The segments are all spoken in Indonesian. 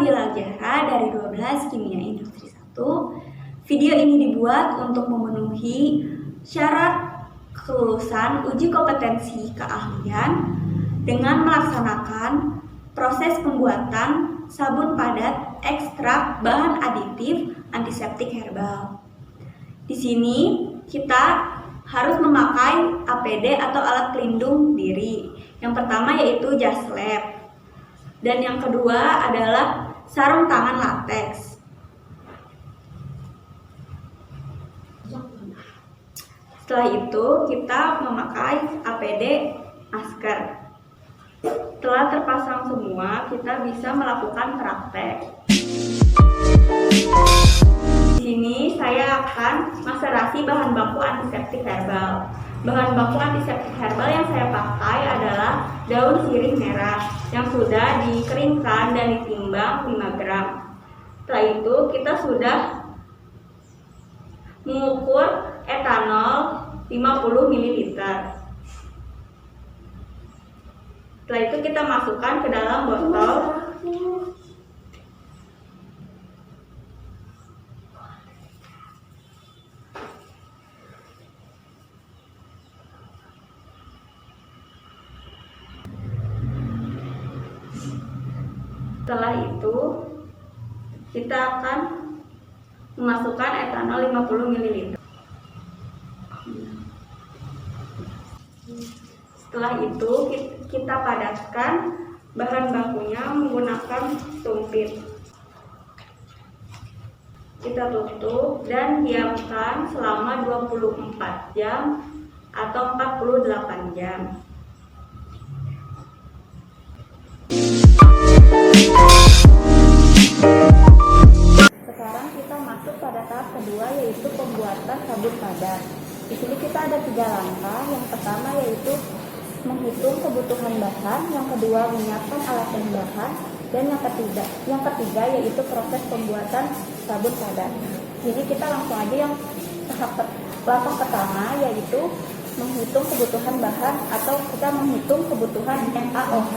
Nabila Zahra dari 12 Kimia Industri 1. Video ini dibuat untuk memenuhi syarat kelulusan uji kompetensi keahlian dengan melaksanakan proses pembuatan sabun padat ekstrak bahan aditif antiseptik herbal. Di sini kita harus memakai APD atau alat pelindung diri. Yang pertama yaitu jas lab. Dan yang kedua adalah sarung tangan latex. Setelah itu kita memakai APD masker. Setelah terpasang semua, kita bisa melakukan praktek. Di sini saya akan maserasi bahan baku antiseptik herbal. Bahan baku antiseptik herbal yang saya pakai adalah daun sirih merah yang sudah dikeringkan dan ditimbang 5 gram. Setelah itu kita sudah mengukur etanol 50 ml. Setelah itu kita masukkan ke dalam botol. Setelah itu kita akan memasukkan etanol 50 ml. Setelah itu kita padatkan bahan bakunya menggunakan sumpit. Kita tutup dan diamkan selama 24 jam atau 48 jam. Sekarang kita masuk pada tahap kedua, yaitu pembuatan sabun padat. Di sini kita ada 3 langkah. Yang pertama yaitu menghitung kebutuhan bahan, yang kedua menyiapkan alat dan bahan, dan yang ketiga yaitu proses pembuatan sabun padat. Jadi kita langsung aja yang langkah pertama, yaitu menghitung kebutuhan bahan atau kita menghitung kebutuhan NaOH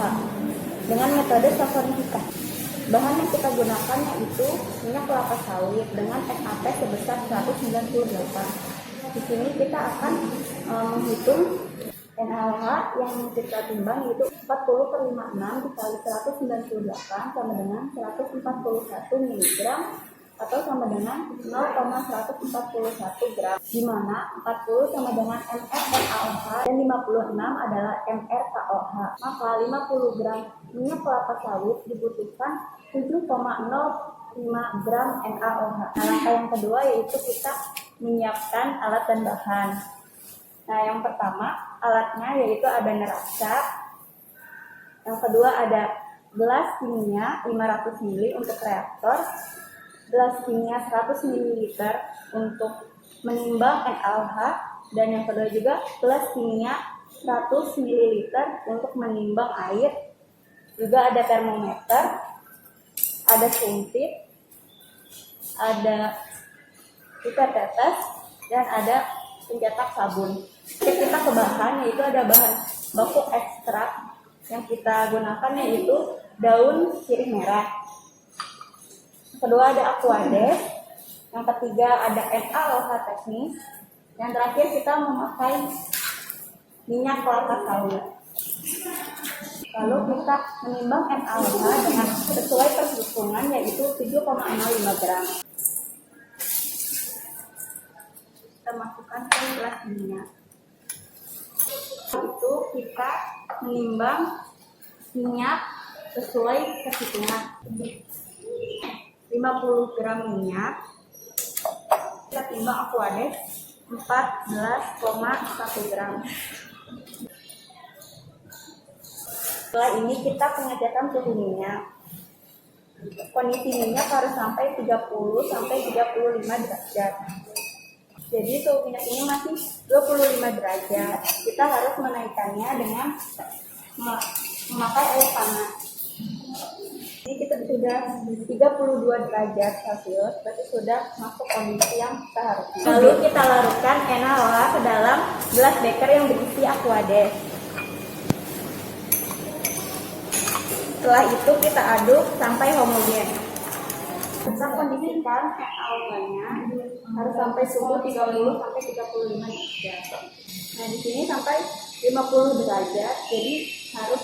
dengan metode saponifikasi. Bahan yang kita gunakan yaitu minyak kelapa sawit dengan SAP sebesar 198. Di sini kita akan menghitung NaOH yang kita timbang yaitu 40/56 dikali 198 sama dengan 141 mg atau sama dengan 0,141 gram, di mana 40 sama dengan mR NaOH dan 56 adalah mR KOH. Maka 50 gram minyak kelapa sawit dibutuhkan 7,05 gram NaOH. Nah, langkah yang kedua yaitu kita menyiapkan alat dan bahan. Nah, yang pertama alatnya yaitu ada neraca. Yang kedua ada gelas kimia 500 ml untuk reaktor, gelas kimia 100 ml untuk menimbang NaOH, dan yang kedua juga gelas kimia 100 ml untuk menimbang air. Juga ada termometer, ada sumpit, ada pipet tetes, dan ada pencetak sabun. Kita ke bahan, yaitu ada bahan baku ekstrak yang kita gunakan yaitu daun sirih merah. Kedua ada Aquades, yang ketiga ada NaOH teknis, yang terakhir kita memakai minyak kelapa sawit. Lalu kita menimbang NaOH dengan sesuai perhitungan yaitu 7,05 gram. Kita masukkan ke gelas minyak. Itu kita menimbang minyak sesuai perhitungan. 50 gram minyak kita timbang Aquades 14,1 gram. Setelah ini kita pengecekan suhu minyak. Kondisi minyak harus sampai 30-35 derajat. Jadi suhu minyak ini masih 25 derajat. Kita harus menaikkannya dengan memakai air panas. Ini kita sudah 32 derajat Celcius, berarti sudah masuk kondisi yang seharusnya. Lalu kita larutkan NaOH ke dalam gelas beker yang berisi Aquades. Setelah itu kita aduk sampai homogen. Kita kondisikan awalnya harus sampai suhu 30 sampai 35 derajat. Nah, di sini sampai 50 derajat, jadi harus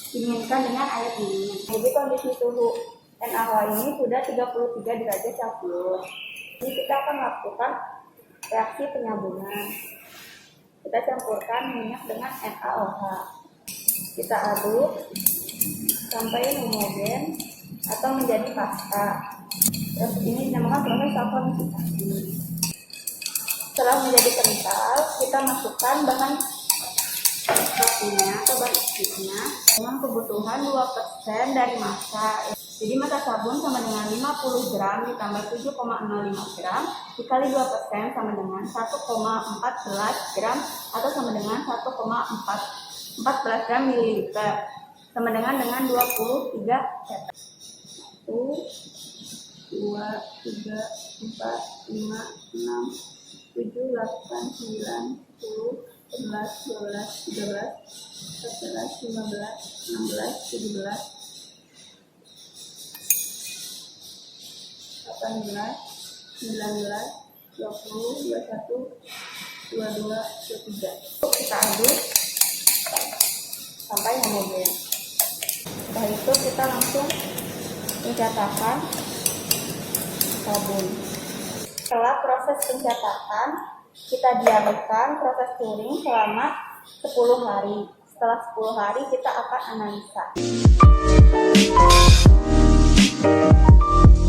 didinginkan dengan air dingin. Jadi kondisi suhu NaOH ini sudah 33 derajat Celcius. Jadi kita akan lakukan reaksi penyambungan. Kita campurkan minyak dengan NaOH. Kita aduk sampai homogen atau menjadi pasta. Terus ini dinamakan proses saponifikasi. Setelah menjadi kental, kita masukkan bahan bakunya atau bahan aktifnya dengan kebutuhan 2% dari massa. Jadi massa sabun sama dengan 50 gram ditambah 7,05 gram dikali 2% sama dengan 1,14 gram atau sama dengan 1,14 gram mililiter, sama dengan 23 cetak. 1, 2, 3, 4, 5, 6, 7, 8, 9, 10, 11, 12, 13, 14, 15, 16, 17, 18, 19, 20, 21, 22, 23. Kita aduk sampai homogen. Setelah itu kita langsung pencetakan sabun. Setelah proses pencetakan, kita diamkan proses curing selama 10 hari. Setelah 10 hari kita akan analisa.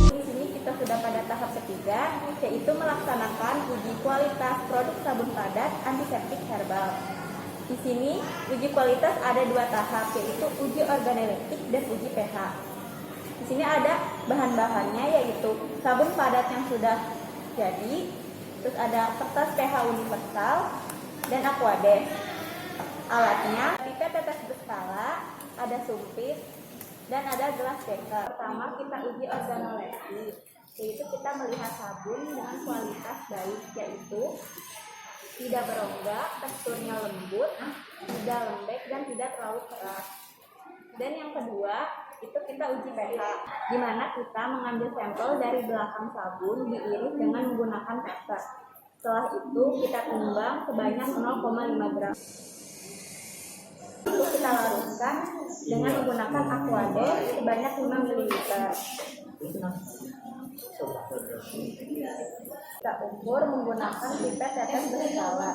Di sini kita sudah pada tahap ketiga, yaitu melaksanakan uji kualitas produk sabun padat antiseptik herbal. Di sini uji kualitas ada 2 tahap, yaitu uji organoleptik dan uji pH. Di sini ada bahan-bahannya, yaitu sabun padat yang sudah jadi, terus ada kertas pH universal dan aquades. Alatnya pipet tetes berskala, ada sumpit, dan ada gelas beker. Pertama kita uji organoleptik, yaitu kita melihat sabun dengan kualitas baik, yaitu tidak berongga, teksturnya lembut, tidak lembek, dan tidak terlalu keras. Dan yang kedua itu kita uji pH, di mana kita mengambil sampel dari belakang sabun diiris dengan menggunakan tester. Setelah itu kita timbang sebanyak 0,5 gram. Itu kita larutkan dengan menggunakan aquades sebanyak 5 ml. Kita ukur menggunakan pipet tetes berskala.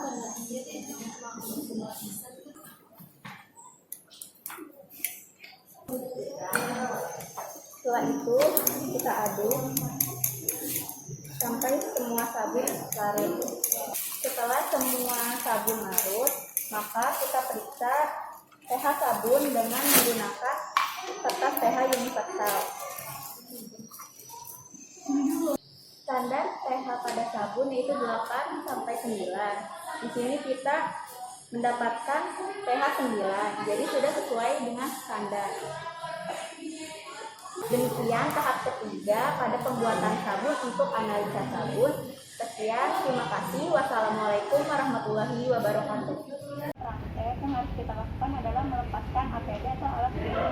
Setelah itu kita aduk sampai semua sabun larut. Setelah semua sabun larut, maka kita periksa pH sabun dengan menggunakan kertas pH universal. Standar pH pada sabun yaitu 8 sampai 9. Di sini kita mendapatkan pH 9, jadi sudah sesuai dengan standar. Demikian tahap ketiga pada pembuatan sabun untuk analisa sabun. Sekian, terima kasih. Wassalamualaikum warahmatullahi wabarakatuh. Praktek yang harus kita lakukan adalah melepaskan APD atau alat pelindung.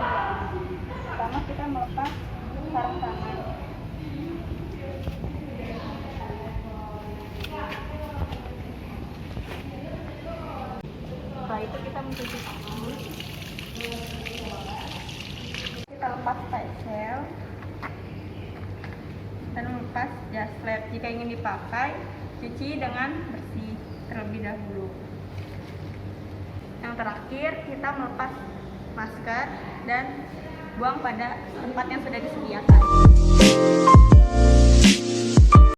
Pertama kita melepas sarung tangan. Setelah itu kita mencuci tangan. Kita lepas facial dan melepas jas lab. Jika ingin dipakai, cuci dengan bersih terlebih dahulu. Yang terakhir, kita melepas masker dan buang pada tempat yang sudah disediakan.